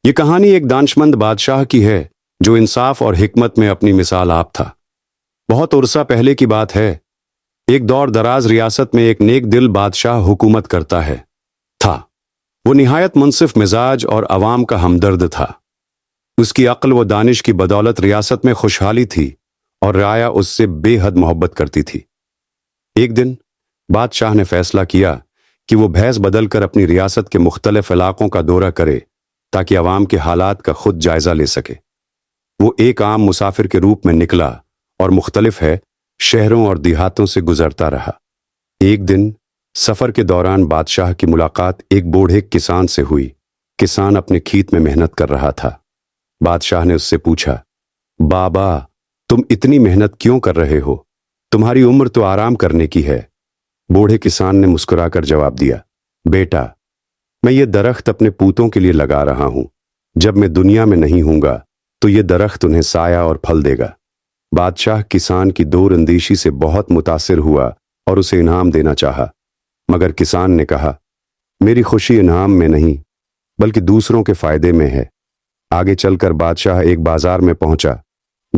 یہ کہانی ایک دانشمند بادشاہ کی ہے جو انصاف اور حکمت میں اپنی مثال آپ تھا۔ بہت عرصہ پہلے کی بات ہے، ایک دور دراز ریاست میں ایک نیک دل بادشاہ حکومت کرتا تھا۔ وہ نہایت منصف مزاج اور عوام کا ہمدرد تھا۔ اس کی عقل و دانش کی بدولت ریاست میں خوشحالی تھی اور رعایا اس سے بے حد محبت کرتی تھی۔ ایک دن بادشاہ نے فیصلہ کیا کہ وہ بھیس بدل کر اپنی ریاست کے مختلف علاقوں کا دورہ کرے تاکہ عوام کے حالات کا خود جائزہ لے سکے۔ وہ ایک عام مسافر کے روپ میں نکلا اور مختلف شہروں اور دیہاتوں سے گزرتا رہا۔ ایک دن سفر کے دوران بادشاہ کی ملاقات ایک بوڑھے کسان سے ہوئی۔ کسان اپنے کھیت میں محنت کر رہا تھا۔ بادشاہ نے اس سے پوچھا، بابا، تم اتنی محنت کیوں کر رہے ہو؟ تمہاری عمر تو آرام کرنے کی ہے۔ بوڑھے کسان نے مسکرا کر جواب دیا، بیٹا، میں یہ درخت اپنے پوتوں کے لیے لگا رہا ہوں۔ جب میں دنیا میں نہیں ہوں گا تو یہ درخت انہیں سایہ اور پھل دے گا۔ بادشاہ کسان کی دور اندیشی سے بہت متاثر ہوا اور اسے انعام دینا چاہا، مگر کسان نے کہا، میری خوشی انعام میں نہیں بلکہ دوسروں کے فائدے میں ہے۔ آگے چل کر بادشاہ ایک بازار میں پہنچا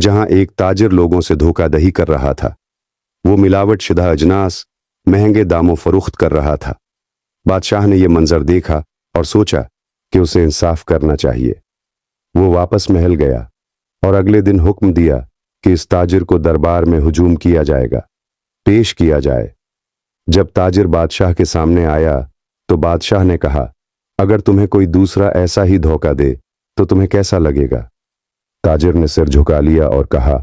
جہاں ایک تاجر لوگوں سے دھوکہ دہی کر رہا تھا۔ وہ ملاوٹ شدہ اجناس مہنگے داموں فروخت کر رہا تھا۔ بادشاہ نے یہ منظر دیکھا اور سوچا کہ اسے انصاف کرنا چاہیے۔ وہ واپس محل گیا اور اگلے دن حکم دیا کہ اس تاجر کو دربار میں ہجوم کیا جائے گا، پیش کیا جائے۔ جب تاجر بادشاہ کے سامنے آیا تو بادشاہ نے کہا، اگر تمہیں کوئی دوسرا ایسا ہی دھوکہ دے تو تمہیں کیسا لگے گا؟ تاجر نے سر جھکا لیا اور کہا،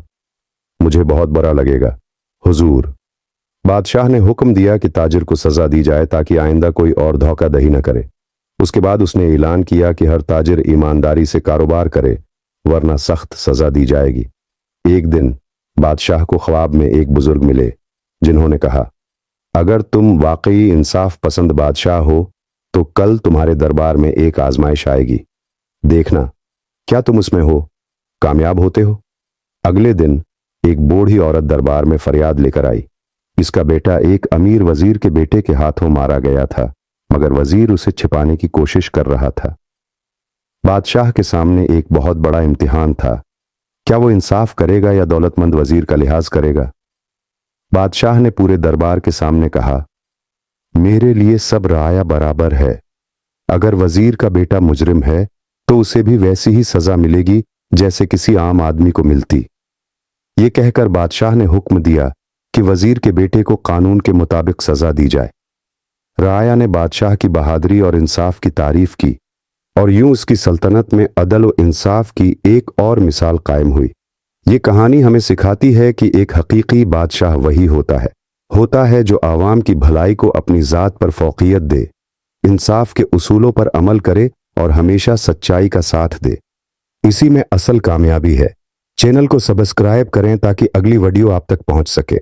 مجھے بہت برا لگے گا حضور۔ بادشاہ نے حکم دیا کہ تاجر کو سزا دی جائے تاکہ آئندہ کوئی اور دھوکہ دہی نہ کرے۔ اس کے بعد اس نے اعلان کیا کہ ہر تاجر ایمانداری سے کاروبار کرے ورنہ سخت سزا دی جائے گی۔ ایک دن بادشاہ کو خواب میں ایک بزرگ ملے جنہوں نے کہا، اگر تم واقعی انصاف پسند بادشاہ ہو تو کل تمہارے دربار میں ایک آزمائش آئے گی، دیکھنا کیا تم اس میں کامیاب ہوتے ہو۔ اگلے دن ایک بوڑھی عورت دربار میں فریاد لے کر آئی۔ اس کا بیٹا ایک امیر وزیر کے بیٹے کے ہاتھوں مارا گیا تھا، مگر وزیر اسے چھپانے کی کوشش کر رہا تھا۔ بادشاہ کے سامنے ایک بہت بڑا امتحان تھا، کیا وہ انصاف کرے گا یا دولت مند وزیر کا لحاظ کرے گا؟ بادشاہ نے پورے دربار کے سامنے کہا، میرے لیے سب رعایا برابر ہے۔ اگر وزیر کا بیٹا مجرم ہے تو اسے بھی ویسی ہی سزا ملے گی جیسے کسی عام آدمی کو ملتی۔ یہ کہہ کر بادشاہ نے حکم دیا کہ وزیر کے بیٹے کو قانون کے مطابق سزا دی جائے۔ رعایا نے بادشاہ کی بہادری اور انصاف کی تعریف کی اور یوں اس کی سلطنت میں عدل و انصاف کی ایک اور مثال قائم ہوئی۔ یہ کہانی ہمیں سکھاتی ہے کہ ایک حقیقی بادشاہ وہی ہوتا ہے جو عوام کی بھلائی کو اپنی ذات پر فوقیت دے، انصاف کے اصولوں پر عمل کرے اور ہمیشہ سچائی کا ساتھ دے۔ اسی میں اصل کامیابی ہے۔ چینل کو سبسکرائب کریں تاکہ اگلی ویڈیو آپ تک پہنچ سکے۔